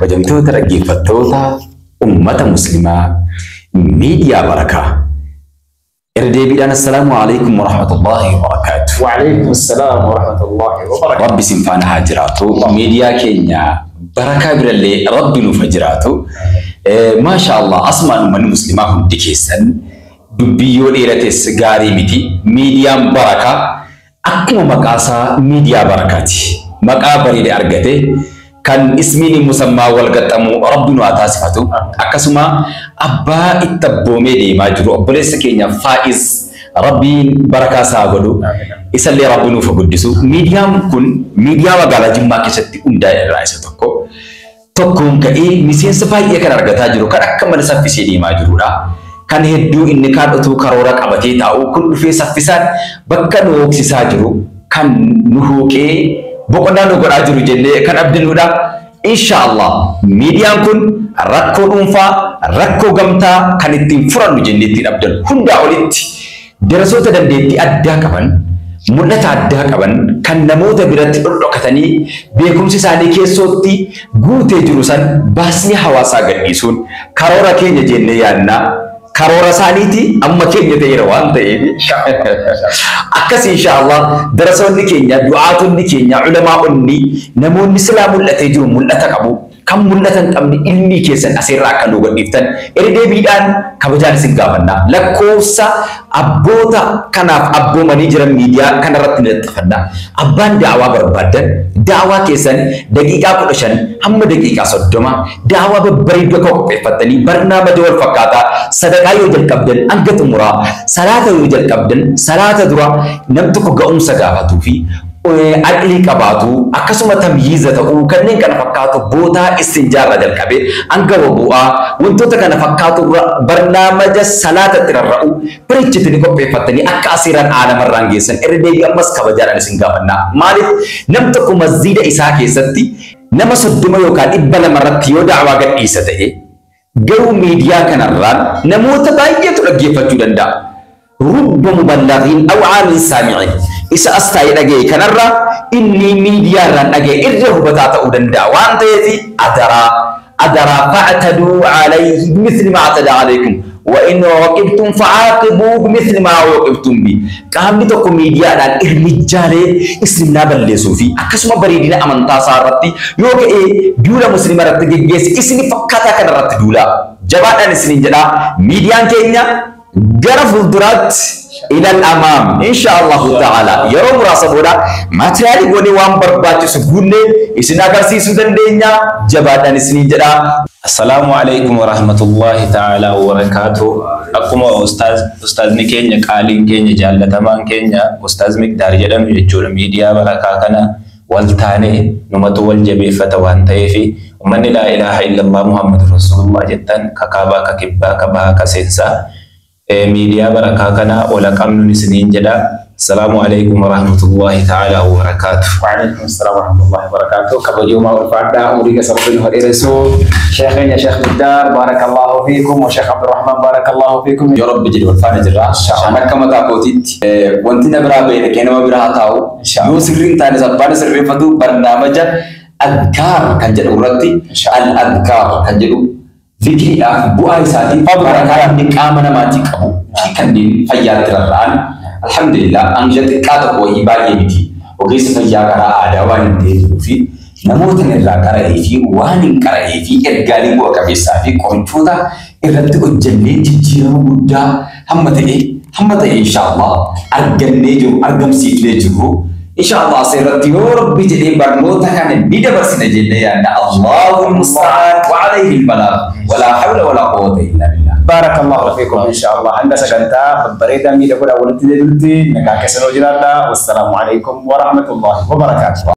kabajamtoota dhaggeeffattoota ummata muslimaa miidiyaa barakaa. Erdeebiidhaan assalaamu alaykum wa rahmatullahi wa barakatuh. Wa alaykum assalaam wa rahmatullahi wa barakatuh. Rabbi sinfaana haa jiraatu. Miidiyaa keenya barakaa birallee Rabbi nuuf haa jiraatu. Maasha Allah asmaan uummanni muslimaa hundi keessan dubbiyyoo dheerates gaarii miti. Miidiyaan barakaa akkuma maqaasaa miidiyaa barakaati. Maqaa bareedaa argate kan ismiin musammaa wal gaxxamu Rabbi nu haa taasifatu. Akkasuma abbaa itti abboomee deemaa jiru obboleessa keenya Faa'iz Rabbiin barakaa isaa godhu isallee Rabbi nuuf haa guddisu. Miidiyaan kun miidiyaa magaalaa Jimmaa keessatti hundaa'e irraa isa tokkoon ka'ee miseensa baay'ee kan argataa jiru kan akka malee saffisee deemaa jirudha. Kan hedduu inni kaadhatu karoora qabatee taa'u kun dhufee saffisaan bakka nu hooksisaa jiru kan nu hooqee boqonnaa nu godhaa jiru jennee kan abdannuudha. Inshallah miidiyaan kun rakkoo dhuunfaa rakkoo gamtaa kan ittiin furannu jennee ittiin abdannu hundaa olitti darasoota dandeettii addaa qaban mul'ata addaa qaban kan namoota biratti dhokatanii beekumsi isaanii keessootti guutee jiru san baasnee hawaasaa gadhiisuun karoora keenya jennee yaadnaa. Karoora isaaniiti amma keenya ta'eera waan ta'eef akkas inshallah darasoonni keenya du'aatonni keenya ulamaa'onni namoonni silaa mul'atee jiru mul'ata qabu kan mul'atan qabni ilmi keessan asirraa akka nu gadhiiftan erdeebiidhaan kabajaan isin gaafanna lakkoofsa abboota kanaaf abboomanii jiran miidiyaa kanarratti nixxafanna abbaan daawaa barbaadan daawaa keessan daqiiqaa 15 hamma daqiiqaa 30 daawaa babbareeddoo qopheeffatanii barnaamija wal fakkaataa sadaqaa yoo jalqabdan hanga xumuraa salaata yoo jalqabdan salaata dura nam tokko ga'umsa gaafatuu fi aqlii qabaatu akkasuma tamyiiza ta'uu kanneen kana fakkaatu boodaa istinjaarra jalqabe hanga bu'aa wantoota kana fakkaatu barnaamija salaata tirarra'u barichitini qopheeffatanii akka asiran aalamarraan geessan erdeebii ammas kabajaadhaan isin gaafanna. Maaliif nam tokko masjiida isaa keessatti nama 30 yookaan 200 irratti yoo da'awaa gadhiisa ta'e garuu miidiyaa kanarraan namoota baay'eetu dhaggeeffachuu danda'a. رب مبلغ أو عامل سامع إذا أستعين أجي كنرة إني ميديا ران أجي إرجه بتاعته ودندا وأنت يتي أدرى فاعتدوا عليه بمثل ما اعتدى عليكم وإن عوقبتم فعاقبوا بمثل ما عوقبتم به كم بتوكم ميديا ران إرمجالي إسلامنا بلسوا في أكسما بريدنا أمن تاسارتي يوك إيه دولا مسلمة رتجي جيس إسني فكاتا كنرة دولا جبانا نسني جدا ميديا كينيا جرف الدرات إلى الأمام إن شاء الله تعالى يوم راسبودا ما تياري غني وام برباتي سغوني إسنا كرسي سودن دنيا جبادان إسني جدا. السلام عليكم ورحمة الله تعالى وبركاته. أقوم أستاذ نكينيا قالين كينيا جالة تمان كينيا أستاذ مقدار جدًا يجور ميديا بركاكنا والتاني نمتو والجبي فتوان تيفي ومن لا إله إلا الله محمد رسول الله جدا ككابا ككبا كبا كسنسا ميديا بركاكنا ولا قمن سنين جدا. السلام عليكم ورحمة الله تعالى وبركاته. وعليكم السلام ورحمة الله وبركاته. كبجو ما ورفعنا أمريكا سبحانه الرسول شيخنا يا شيخ مقدار بارك الله فيكم وشيخ عبد الرحمن بارك الله فيكم. يا رب جل والفان جرا. أنا كم تابوتيت وانتنا برا بين كنا ما برا تاو. يو سكرين تاني زبان سكرين فتو برنامج أذكار كان جل ورتي الأذكار كان جل ذكري بوأي ساتي بركة نكامنا ما تكمو كان دين فيات الران الحمد لله أنجت كاتب ويبايع بيتي وقيس فيا كرا أدوان دين في نموت نلا كرا في وان كرا في إرجالي وكبيسا في كونفودا إرتقو جنين تجيرو بودا هم تأي إن شاء الله أرجعني جو أرجم سيكلي جو إن شاء الله سيرتي رب جدي برنوتا كان بيدا برسنا جدي أن الله المستعان وعليه البلاغ ولا حول ولا قوة إلا بالله. بارك الله فيكم إن شاء الله. عند سكنتا بريدا ميدا كودا ولتي دلتي نكاكسنو جلالا والسلام عليكم ورحمة الله وبركاته.